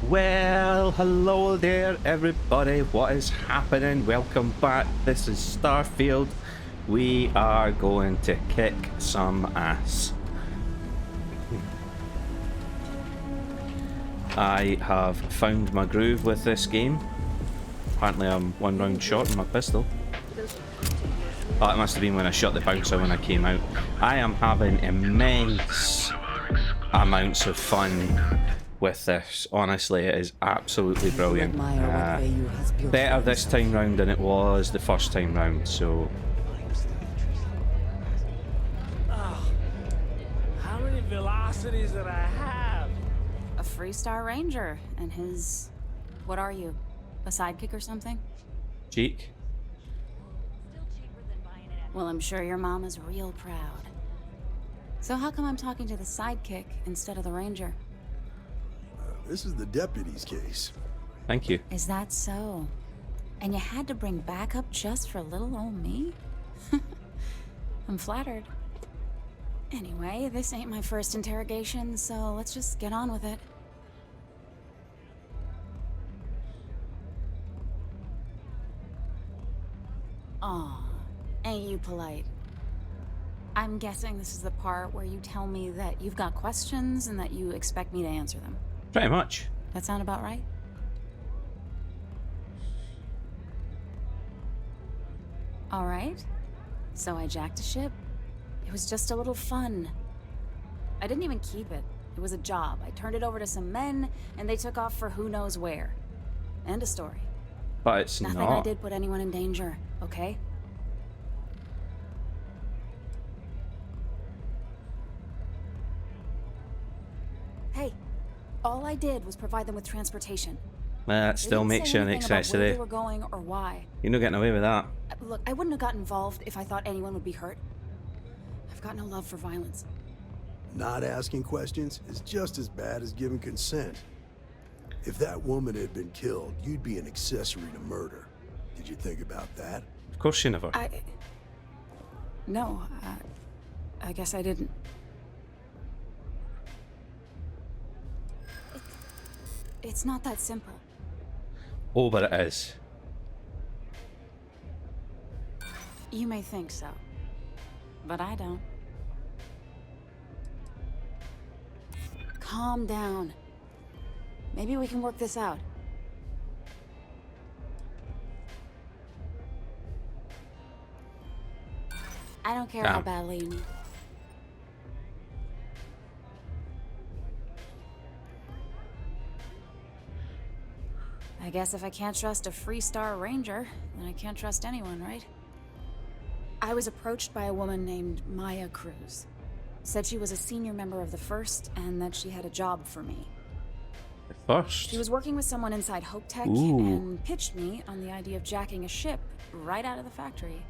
Well, hello there everybody, what is happening? Welcome back, this is Starfield. We are going to kick some ass. I have found my groove with this game. Apparently I'm one round short in my pistol. Oh, it must have been when I shot the bouncer when I came out. I am having immense amounts of fun with this. Honestly, it is absolutely brilliant. Better this time round than it was the first time round, so... Oh, how many velocities did I have? A Freestar Ranger and his... What are you? A sidekick or something? Cheek. Well, I'm sure your mom is real proud. So how come I'm talking to the sidekick instead of the Ranger? This is the deputy's case. Thank you. Is that so? And you had to bring backup just for little old me? I'm flattered. Anyway, this ain't my first interrogation, so let's just get on with it. Aw, ain't you polite? I'm guessing this is the part where you tell me that you've got questions and that you expect me to answer them. Pretty much. That sound about right? All right. So I jacked a ship. It was just a little fun. I didn't even keep it. It was a job. I turned it over to some men, and they took off for who knows where. End of story. But it's Nothing not. I did put anyone in danger, okay? Hey, all I did was provide them with transportation. That still makes you an accessory. Where they were going or why. You're not getting away with that. Look, I wouldn't have got involved if I thought anyone would be hurt. I've got no love for violence. Not asking questions is just as bad as giving consent. If that woman had been killed, you'd be an accessory to murder. Did you think about that? Of course you never. No, I guess I didn't. It's not that simple. Oh, but it is. You may think so, but I don't. Calm down. Maybe we can work this out. I don't care how badly you need. I guess if I can't trust a Freestar Ranger, then I can't trust anyone, right? I was approached by a woman named Maya Cruz. Said she was a senior member of the First and that she had a job for me. The First? She was working with someone inside Hope Tech Ooh. and pitched me on the idea of jacking a ship right out of the factory.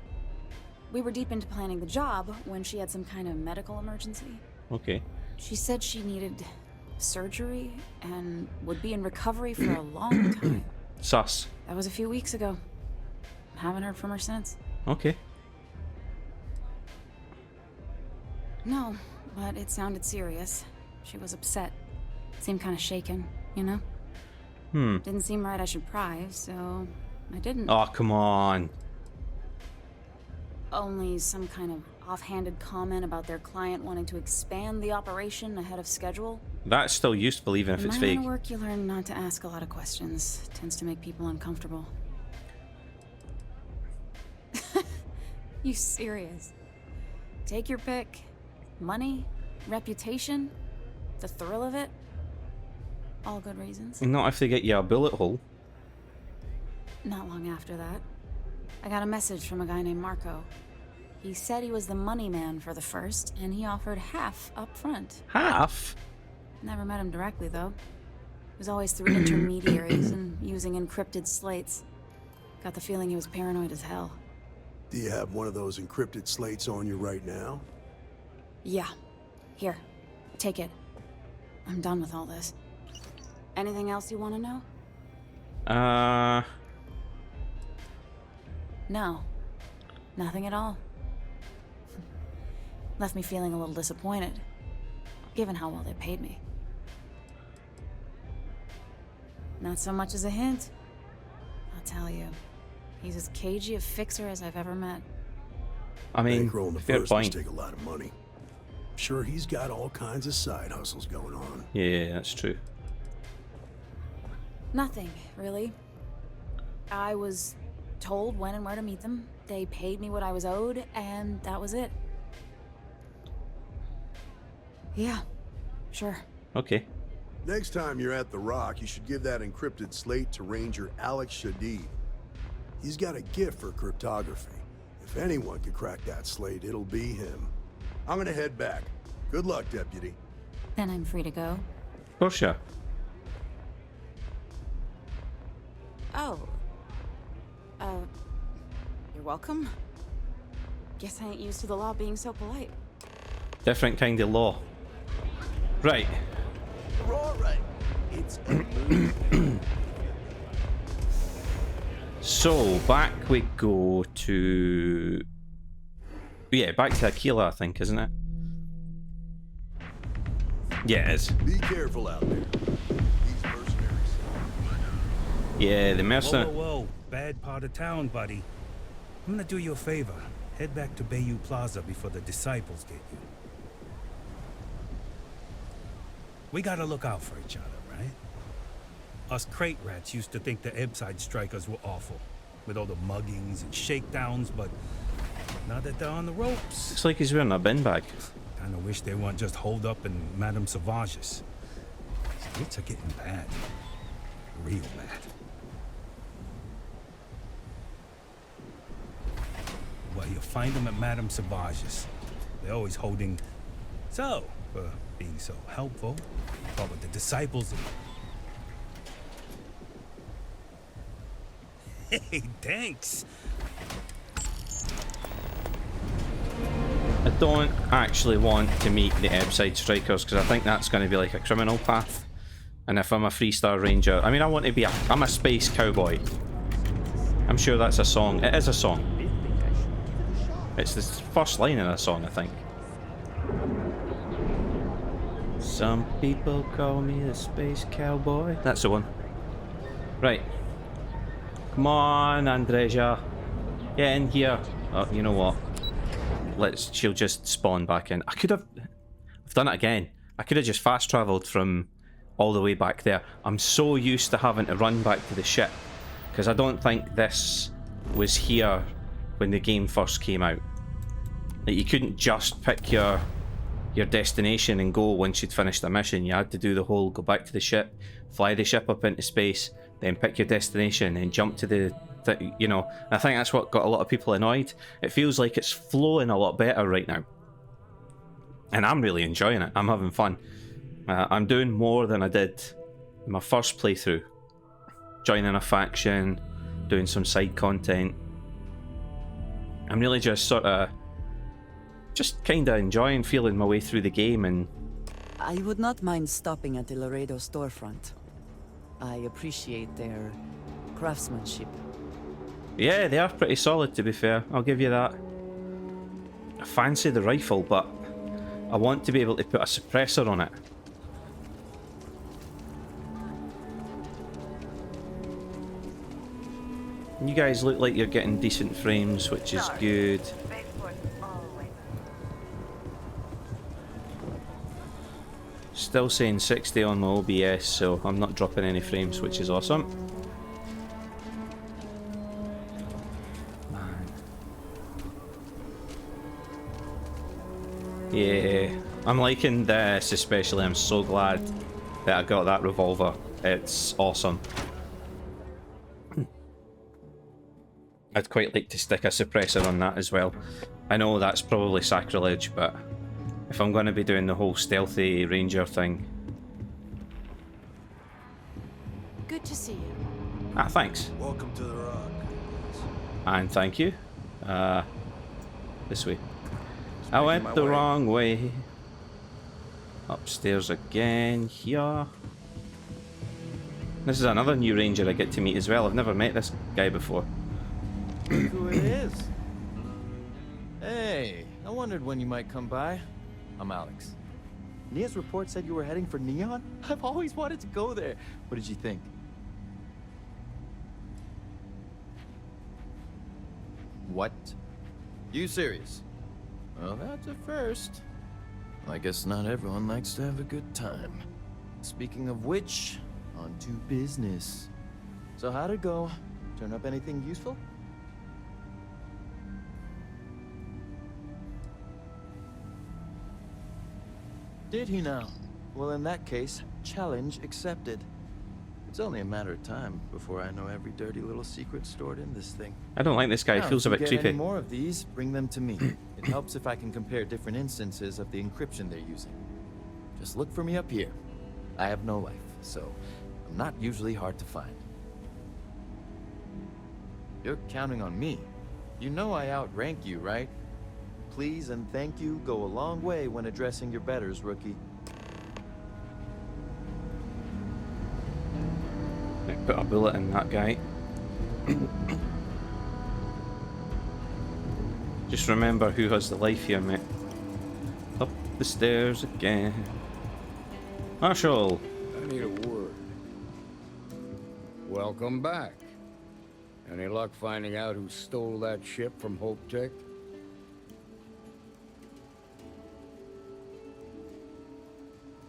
We were deep into planning the job when she had some kind of medical emergency. Okay. She said she needed surgery and would be in recovery for a long time. Sus. That was a few weeks ago. Haven't heard from her since. Okay. No, but it sounded serious. She was upset. Seemed kind of shaken, you know? Didn't seem right I should pry, so I didn't. Oh, come on. Only some kind of offhanded comment about their client wanting to expand the operation ahead of schedule. That's still useful even if In it's my fake. line of work, you learn not to ask a lot of questions. It tends to make people uncomfortable. You serious? Take your pick. Money, reputation, the thrill of it. All good reasons. Not if they get you a bullet hole. Not long after that, I got a message from a guy named Marco. He said he was the money man for the First, and he offered half up front. Half? Never met him directly, though. It was always through intermediaries and using encrypted slates. Got the feeling he was paranoid as hell. Do you have one of those encrypted slates on you right now? Yeah. Here. Take it. I'm done with all this. Anything else you want to know? No. Nothing at all. Left me feeling a little disappointed, given how well they paid me. Not so much as a hint. I'll tell you, he's as cagey a fixer as I've ever met. I mean, Bankrolling the fair first must point. take a lot of money. I'm sure he's got all kinds of side hustles going on. Yeah, that's true. Nothing, really. I was told when and where to meet them. They paid me what I was owed, and that was it. Yeah, sure. Okay. Next time you're at the Rock, you should give that encrypted slate to Ranger Alex Shadid. He's got a gift for cryptography. If anyone could crack that slate, it'll be him. I'm gonna head back. Good luck, Deputy. Then I'm free to go. Of course, yeah. Oh. You're welcome. Guess I ain't used to the law being so polite. Different kind of law. Right. You're all right. It's a move. So, back we go to... Yeah, back to Aquila, I think, isn't it? Yeah, it is. Be careful out there. These mercenaries. Yeah, the Whoa, mercenary... whoa, bad part of town, buddy. I'm gonna do you a favor. Head back to Bayou Plaza before the disciples get you. We gotta look out for each other, right? Us crate rats used to think the Ebbside strikers were awful, with all the muggings and shakedowns, but now that they're on the ropes, Looks like he's wearing a bin bag. kinda wish they weren't just holed up in Madame Sauvage's. Streets are getting bad. Real bad. Well, you'll find them at Madame Sauvage's. They're always holding... So, for being so helpful, but with the disciples... Hey, thanks! I don't actually want to meet the Ebbside Strikers because I think that's going to be like a criminal path. And if I'm a 3-star ranger, I mean, I want to be I'm a space cowboy. I'm sure that's a song. It is a song. It's the first line in a song, I think. Some people call me the space cowboy. That's the one. Right. Come on, Andreja. Get in here. Oh, you know what? She'll just spawn back in. I've done it again. I could have just fast traveled from all the way back there. I'm so used to having to run back to the ship because I don't think this was here when the game first came out. Like, you couldn't just pick your destination and go once you'd finished a mission. You had to do the whole go back to the ship, fly the ship up into space, then pick your destination and jump to the you know. I think that's what got a lot of people annoyed. It feels like it's flowing a lot better right now, and I'm really enjoying it. I'm having fun. I'm doing more than I did in my first playthrough, joining a faction, doing some side content. I'm really just kind of enjoying feeling my way through the game. And I would not mind stopping at the Laredo storefront. I appreciate their craftsmanship. yeah, they are pretty solid, to be fair. I'll give you that. I fancy the rifle, but I want to be able to put a suppressor on it. You guys look like you're getting decent frames, which is good. Still saying 60 on my OBS, so I'm not dropping any frames, which is awesome. Man. Yeah, I'm liking this especially. I'm so glad that I got that revolver. It's awesome. I'd quite like to stick a suppressor on that as well. I know that's probably sacrilege, but if I'm going to be doing the whole stealthy ranger thing. Good to see you. Ah, thanks. Welcome to the Rock. And thank you. This way. I went the wrong way. Upstairs again. Here. This is another new ranger I get to meet as well. I've never met this guy before. Look who it is. Hey, I wondered when you might come by. I'm Alex. Nia's report said you were heading for Neon? I've always wanted to go there. What did you think? What? You serious? Well, that's a first. I guess not everyone likes to have a good time. Speaking of which, on to business. So how'd it go? Turn up anything useful? Did he now? Well, in that case, challenge accepted. It's only a matter of time before I know every dirty little secret stored in this thing. I don't like this guy. He Now, feels a if bit you get creepy. any more of these, bring them to me. It helps if I can compare different instances of the encryption they're using. Just look for me up here. I have no life, so I'm not usually hard to find. You're counting on me. You know I outrank you, right? Please and thank you go a long way when addressing your betters, rookie. Put a bullet in that guy. Just remember who has the life here, mate. Up the stairs again. Marshall! I need a word. Welcome back. Any luck finding out who stole that ship from Hope Tech?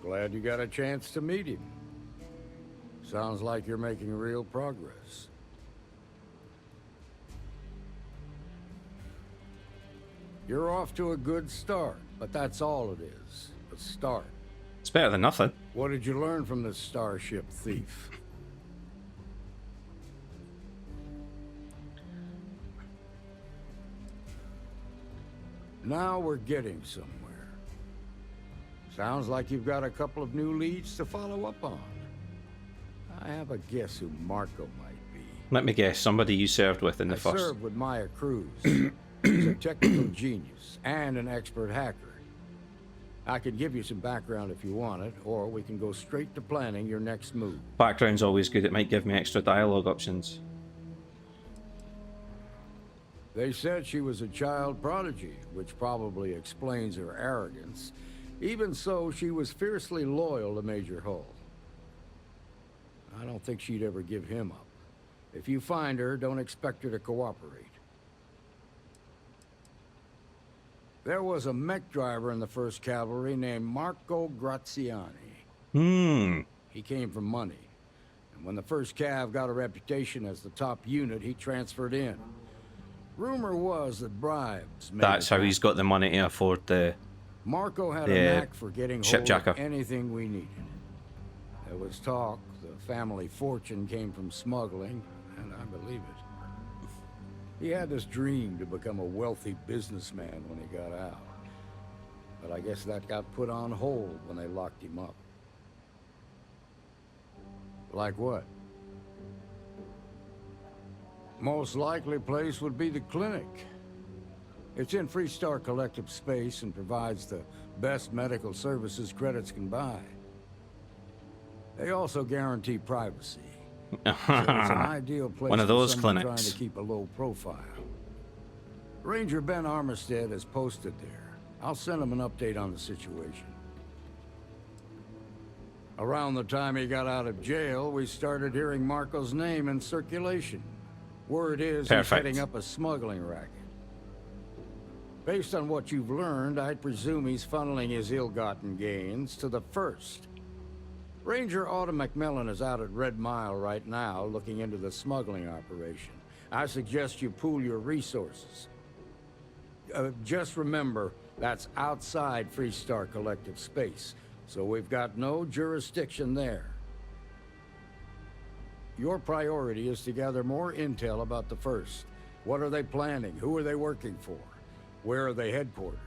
Glad you got a chance to meet him. Sounds like you're making real progress. You're off to a good start, but that's all it is. A start. It's better than nothing. What did you learn from this starship thief? Now we're getting somewhere. Sounds like you've got a couple of new leads to follow up on. I have a guess who Marco might be. Let me guess, somebody you served with in the I first. served with Maya Cruz. She's a technical genius and an expert hacker. I could give you some background if you want it, or we can go straight to planning your next move. Background's always good, it might give me extra dialogue options. They said she was a child prodigy, which probably explains her arrogance. Even so, she was fiercely loyal to Major Hull. I don't think she'd ever give him up. If you find her, don't expect her to cooperate. There was a mech driver in the 1st Cavalry named Marco Graziani. He came from money. And when the 1st Cav got a reputation as the top unit, he transferred in. Rumor was that bribes made That's how he's got the money to afford the Marco had the a knack for getting hold shipjacker. of anything we needed. There was talk the family fortune came from smuggling, and I believe it. He had this dream to become a wealthy businessman when he got out. But I guess that got put on hold when they locked him up. Like what? Most likely place would be the clinic. It's in Freestar Collective space and provides the best medical services credits can buy. They also guarantee privacy. So it's an ideal place One of for those someone clinics. trying to keep a low profile. Ranger Ben Armistead is posted there. I'll send him an update on the situation. Around the time he got out of jail, we started hearing Marco's name in circulation. Word is he's Perfect. heading up a smuggling racket. Based on what you've learned, I'd presume he's funneling his ill-gotten gains to the 1st. Ranger Autumn McMillan is out at Red Mile right now, looking into the smuggling operation. I suggest you pool your resources. Just remember, that's outside Freestar Collective space, so we've got no jurisdiction there. Your priority is to gather more intel about the 1st. What are they planning? Who are they working for? Where are they headquartered?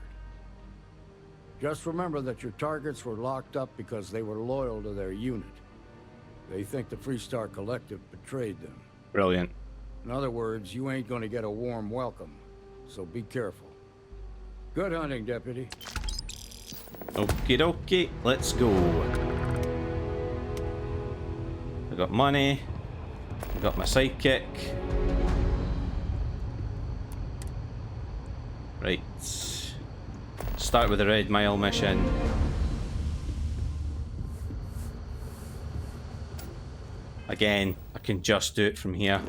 Just remember that your targets were locked up because they were loyal to their unit. They think the Freestar Collective betrayed them. Brilliant. In other words, you ain't gonna get a warm welcome, so be careful. Good hunting, Deputy. Okie dokie, let's go. I got money. I got my sidekick. Right. Start with the Red Mile mission. Again, I can just do it from here.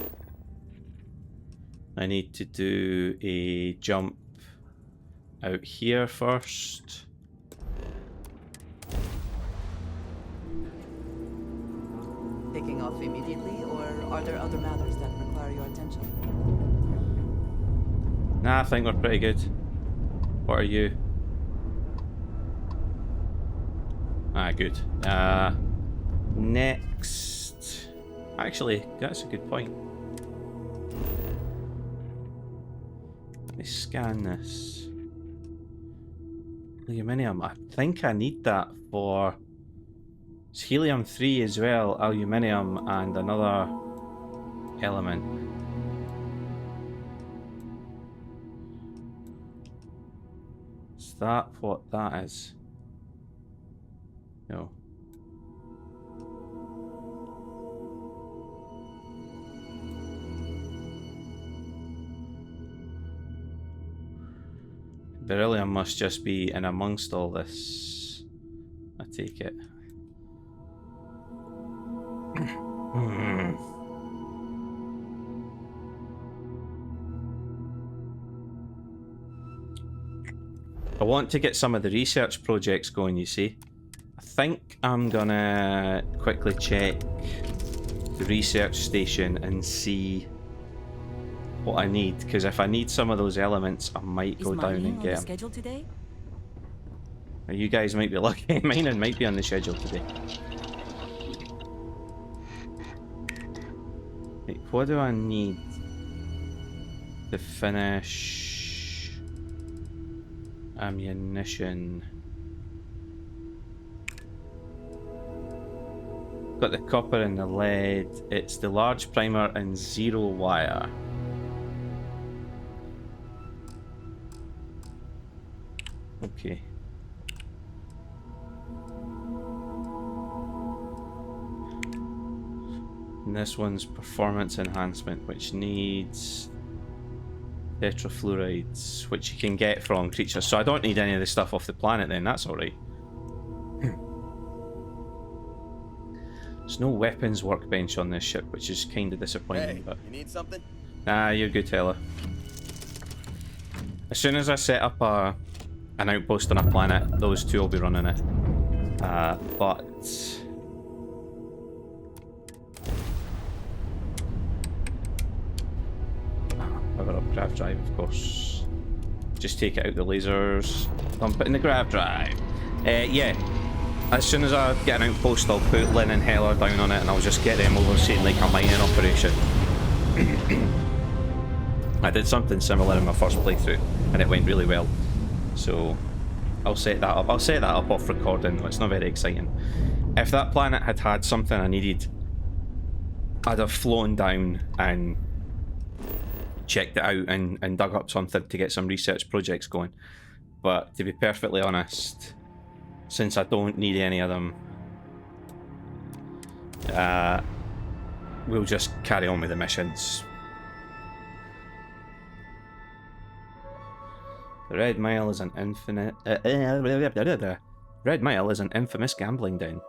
I need to do a jump out here first. Taking off immediately, or are there other matters that require your attention? Nah, I think we're pretty good. What are you? Ah, good. Next. Actually, that's a good point. Let me scan this. Aluminium. I think I need that for... It's helium-3 as well, aluminium, and another element. Is that what that is? No. Beryllium must just be in amongst all this. I take it. I want to get some of the research projects going, you see. I think I'm gonna quickly check the research station and see what I need, because if I need some of those elements, I might go down and get them. Schedule today? You guys might be lucky. Mine might be on the schedule today. Wait, what do I need to finish ammunition? Got the copper and the lead. It's the large primer and 0 wire. Okay. And this one's performance enhancement, which needs tetrafluorides, which you can get from creatures. So I don't need any of the stuff off the planet then, that's alright. There's no weapons workbench on this ship, which is kind of disappointing. Hey, but you need something? Nah, you're good, Taylor. As soon as I set up an outpost on a planet, those two will be running it. But power up grav drive, of course. Just take it out the lasers, dump it in the grav drive. Yeah. As soon as I get an outpost, I'll put Lynn and Heller down on it, and I'll just get them overseeing like a mining operation. I did something similar in my first playthrough, and it went really well. So I'll set that up. I'll set that up off recording. It's not very exciting. If that planet had had something I needed, I'd have flown down and checked it out and dug up something to get some research projects going. But to be perfectly honest, since I don't need any of them, we'll just carry on with the missions. The Red Mile is an Red Mile is an infamous gambling den.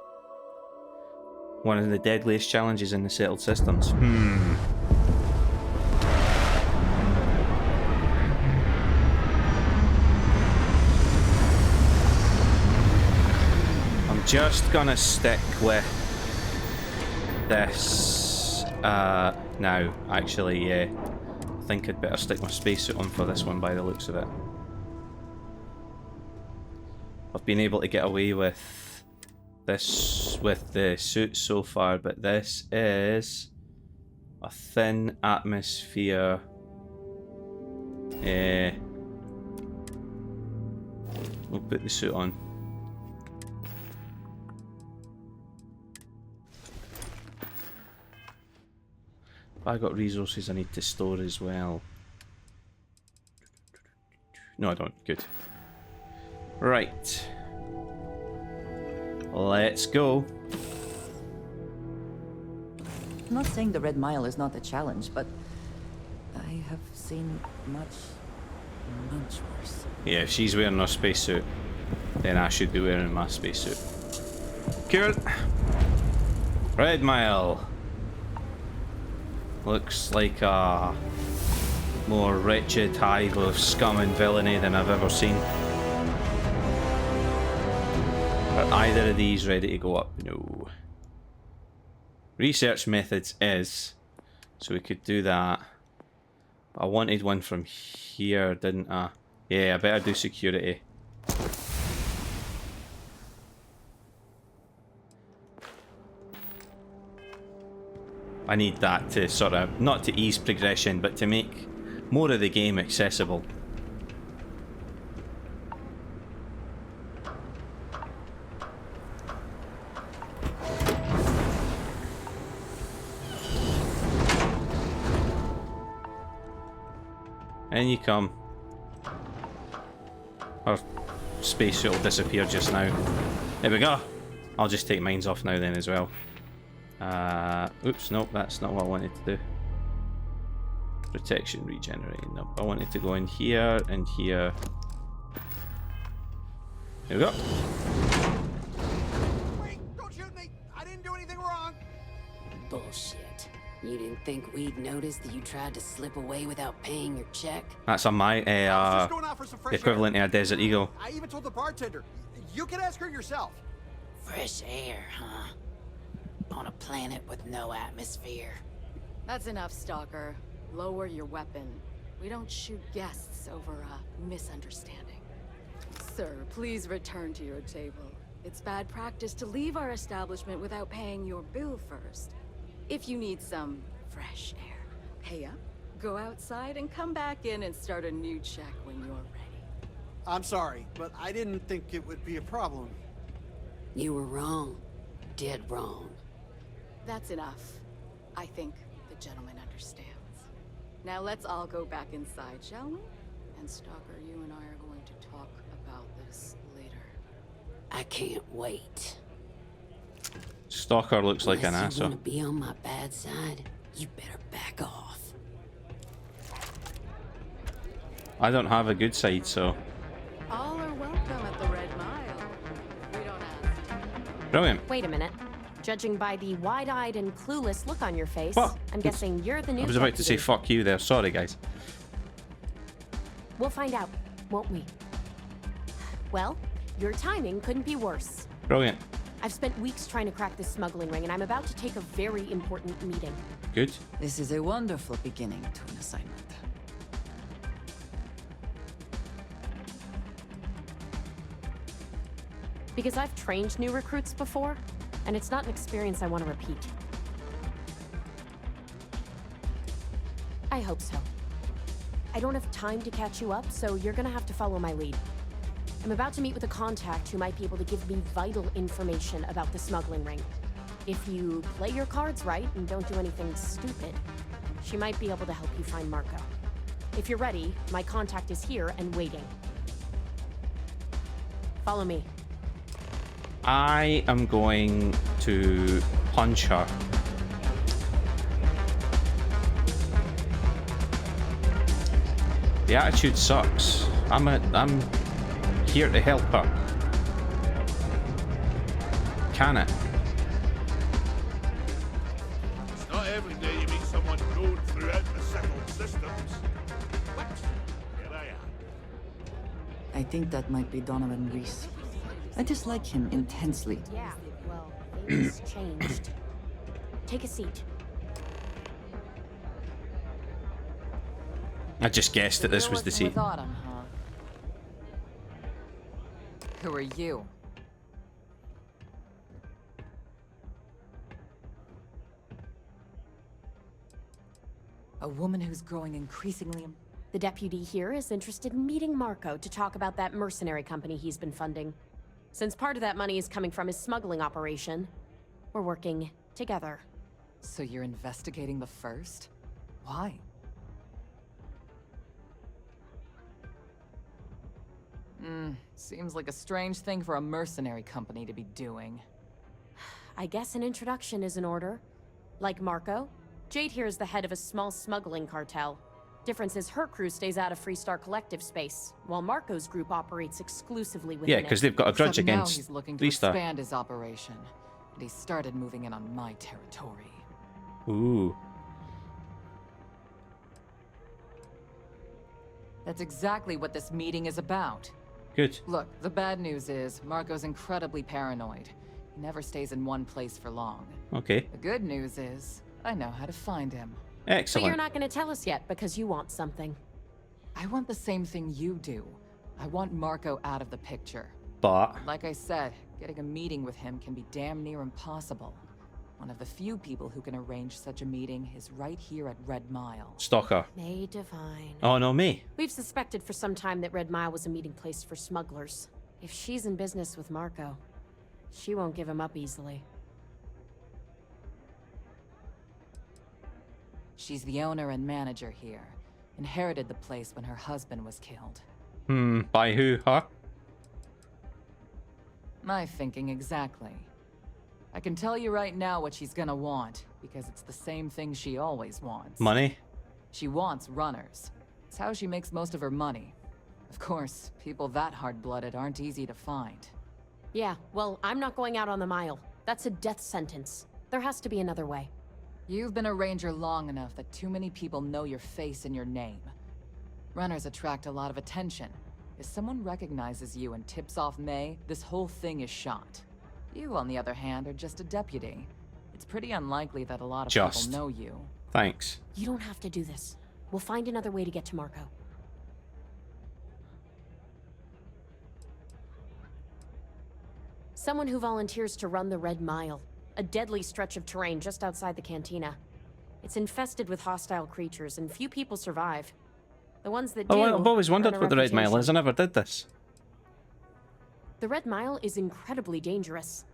One of the deadliest challenges in the settled systems. I'm just gonna stick with this now, actually, yeah. I think I'd better stick my spacesuit on for this one by the looks of it. I've been able to get away with this with the suit so far, but this is a thin atmosphere. We'll put the suit on. I got resources I need to store as well. No, I don't. Good. Right. Let's go. I'm not saying the Red Mile is not a challenge, but I have seen much worse. Yeah, if she's wearing her spacesuit, then I should be wearing my spacesuit. Cool. Red Mile. Looks like a more wretched hive of scum and villainy than I've ever seen. Are either of these ready to go up? No. Research methods is, so we could do that. But I wanted one from here, didn't I? Yeah, I better do security. I need that to sort of, not to ease progression, but to make more of the game accessible. In you come. Our spacesuit will disappear just now. There we go. I'll just take mines off now then as well. Oops, nope, that's not what I wanted to do. Protection regenerating. Nope, I wanted to go in here and here. There we go. Wait, don't shoot me! I didn't do anything wrong! Bullshit. You didn't think we'd notice that you tried to slip away without paying your check? That's on my Just going out for some fresh equivalent air. to a Desert Eagle. I even told the bartender. You can ask her yourself. Fresh air, huh? On a planet with no atmosphere. That's enough, Stalker. Lower your weapon. We don't shoot guests over a misunderstanding. Sir, please return to your table. It's bad practice to leave our establishment without paying your bill first. If you need some fresh air, pay up, go outside, and come back in and start a new check when you're ready. I'm sorry, but I didn't think it would be a problem. You were wrong. Dead wrong. That's enough. I think the gentleman understands. Now let's all go back inside, shall we? And Stalker, you and I are going to talk about this later. I can't wait. Stalker looks like an Unless you asshole. want to be on my bad side, you better back off. I don't have a good side, so. All are welcome at the Red Mile. We don't ask. Brilliant. Wait a minute. Judging by the wide-eyed and clueless look on your face, Fuck. I'm guessing you're the new I was about to say deputy. fuck you there. Sorry, guys. We'll find out, won't we? Well, your timing couldn't be worse. Brilliant. I've spent weeks trying to crack this smuggling ring, and I'm about to take a very important meeting. Good. This is a wonderful beginning to an assignment. Because I've trained new recruits before, and it's not an experience I want to repeat. I hope so. I don't have time to catch you up, so you're gonna have to follow my lead. I'm about to meet with a contact who might be able to give me vital information about the smuggling ring. If you play your cards right and don't do anything stupid, she might be able to help you find Marco. If you're ready, my contact is here and waiting. Follow me. I am going to punch her. The attitude sucks. I'm here to help her. Can it? It's not every day you meet someone known throughout the settled systems. What? Here I am. I think that might be Donovan Reese. I dislike him intensely. Yeah, well, things changed. Take a seat. I just guessed that this was the seat. With Autumn, huh? Who are you? A woman who's growing increasingly... The deputy here is interested in meeting Marco to talk about that mercenary company he's been funding. Since part of that money is coming from his smuggling operation, we're working together. So you're investigating the first? Why? Seems like a strange thing for a mercenary company to be doing. I guess an introduction is in order. Like Marco, Jade here is the head of a small smuggling cartel. Difference is her crew stays out of Freestar Collective space, while Marco's group operates exclusively within Yeah, because they've got a grudge Except now against he's looking to Freestar. expand his operation, and he started moving in on my territory. Ooh. That's exactly what this meeting is about. Good. Look, the bad news is Marco's incredibly paranoid. He never stays in one place for long. Okay. The good news is I know how to find him. Excellent. But you're not going to tell us yet because you want something. I want the same thing you do. I want Marco out of the picture. But Like I said, getting a meeting with him can be damn near impossible. One of the few people who can arrange such a meeting is right here at Red Mile. Stalker. May Divine. Oh, no, me. We've suspected for some time that Red Mile was a meeting place for smugglers. If she's in business with Marco, she won't give him up easily. She's the owner and manager here. Inherited the place when her husband was killed. By who, huh? My thinking exactly. I can tell you right now what she's gonna want, because it's the same thing she always wants. Money? She wants runners. It's how she makes most of her money. Of course, people that hard-blooded aren't easy to find. Yeah, well, I'm not going out on the mile. That's a death sentence. There has to be another way. You've been a ranger long enough that too many people know your face and your name. Runners attract a lot of attention. If someone recognizes you and tips off May, this whole thing is shot. You, on the other hand, are just a deputy. It's pretty unlikely that a lot of people know you. Thanks. You don't have to do this. We'll find another way to get to Marco. Someone who volunteers to run the Red Mile. A deadly stretch of terrain just outside the cantina. It's infested with hostile creatures, and few people survive. The ones that do... Oh, I've always wondered earn a what the Red Mile reputation. is. I never did this. The Red Mile is incredibly dangerous.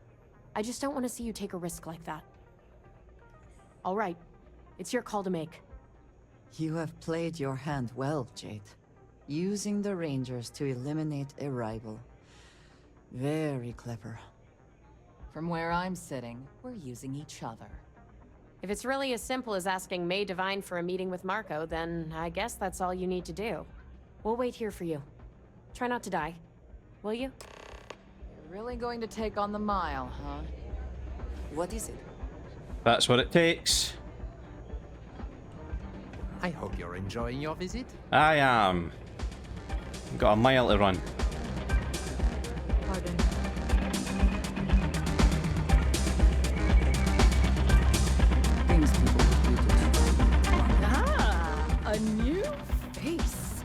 I just don't want to see you take a risk like that. All right. It's your call to make. You have played your hand well, Jade. Using the Rangers to eliminate a rival. Very clever. From where I'm sitting, we're using each other. If it's really as simple as asking May Divine for a meeting with Marco, then I guess that's all you need to do. We'll wait here for you. Try not to die. Will you? You're really going to take on the mile, huh? What is it? That's what it takes. I hope you're enjoying your visit. I am. Got a mile to run. Pardon. A new face.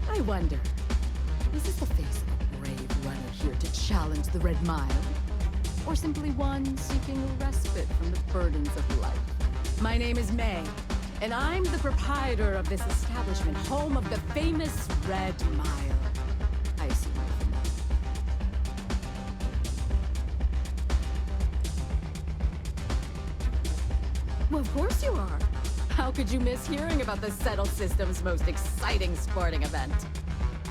I wonder, is this the face of a brave runner here to challenge the Red Mile? Or simply one seeking a respite from the burdens of life? My name is May, and I'm the proprietor of this establishment, home of the famous Red Mile. I assume you're familiar. Well, of course you are. How could you miss hearing about the Settled System's most exciting sporting event?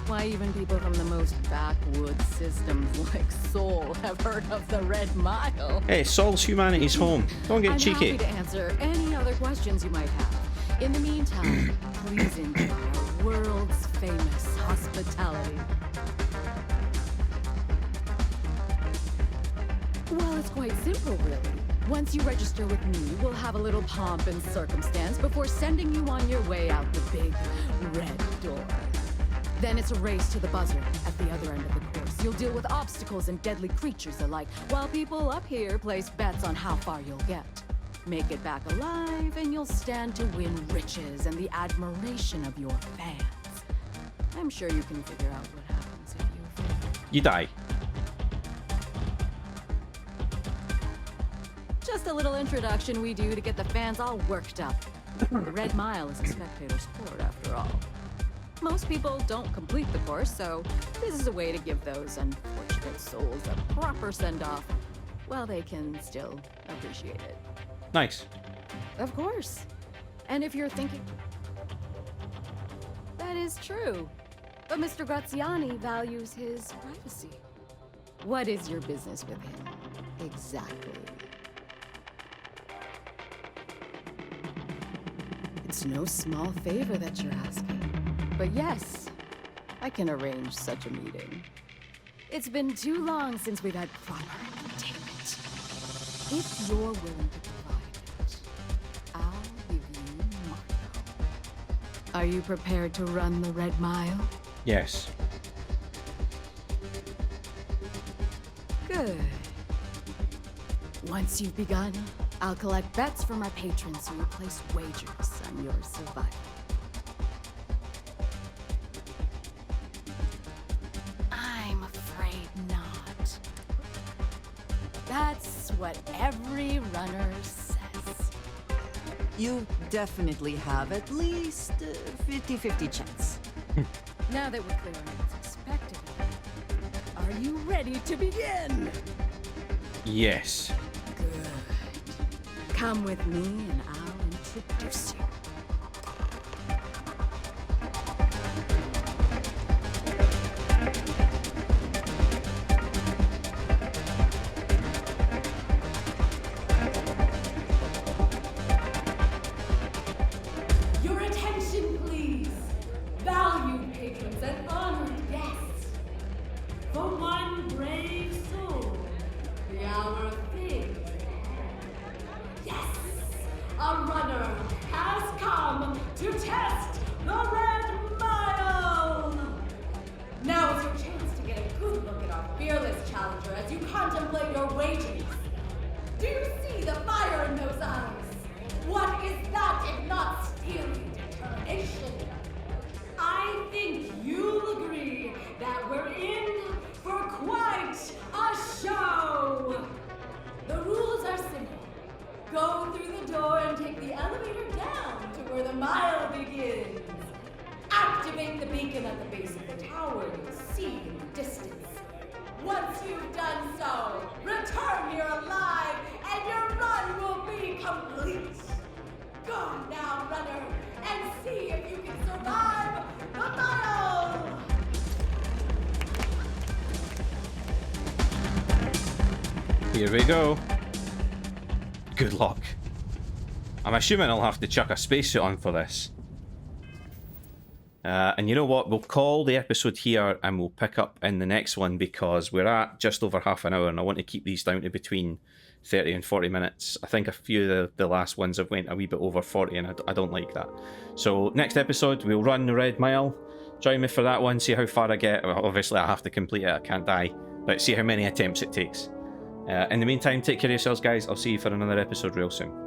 Why, even people from the most backwoods systems like Sol have heard of the Red Mile. Hey, Sol's humanity's home. Don't get I'm cheeky. happy to answer any other questions you might have. In the meantime, please enjoy our world's famous hospitality. Well, it's quite simple, really. Once you register with me, we'll have a little pomp and circumstance before sending you on your way out the big red door. Then it's a race to the buzzer at the other end of the course. You'll deal with obstacles and deadly creatures alike, while people up here place bets on how far you'll get. Make it back alive, and you'll stand to win riches and the admiration of your fans. I'm sure you can figure out what happens if you fail. You die. Just a little introduction we do to get the fans all worked up. The Red Mile is a spectator sport, after all. Most people don't complete the course, so this is a way to give those unfortunate souls a proper send-off, while they can still appreciate it. Nice. Of course. And if you're thinking... That is true. But Mr. Graziani values his privacy. What is your business with him? Exactly. It's no small favor that you're asking. But yes, I can arrange such a meeting. It's been too long since we've had proper entertainment. If you're willing to provide it, I'll give you Marco. Are you prepared to run the Red Mile? Yes. Good. Once you've begun, I'll collect bets from our patrons who will place wagers on your survival. I'm afraid not. That's what every runner says. You definitely have at least 50-50 chance. Now that we're clear on what's expected of you, are you ready to begin? Yes. Good. Come with me and I'll introduce you. Your attention, please. Valued patrons and honored guests. For one brave soul, the hour of things. Yes! A runner has come to test the Red Mile! Now is your chance to get a good look at our fearless challenger as you contemplate your wagers. Do you see the fire in those eyes? What is that if not steely determination? I think you'll agree that we're in for quite a show! The rules are simple. Go through the door and take the elevator down to where the mile begins. Activate the beacon at the base of the tower you'll see in the distance. Once you've done so, return here alive and your run will be complete. Go now, runner, and see if you can survive the mile! Here we go. Good luck. I'm assuming I'll have to chuck a spacesuit on for this. And you know what? We'll call the episode here and we'll pick up in the next one because we're at just over half an hour and I want to keep these down to between 30 and 40 minutes. I think a few of the last ones have went a wee bit over 40 and I don't like that. So next episode, we'll run the Red Mile. Join me for that one, see how far I get. Obviously, I have to complete it, I can't die. But see how many attempts it takes. In the meantime, take care of yourselves, guys. I'll see you for another episode real soon.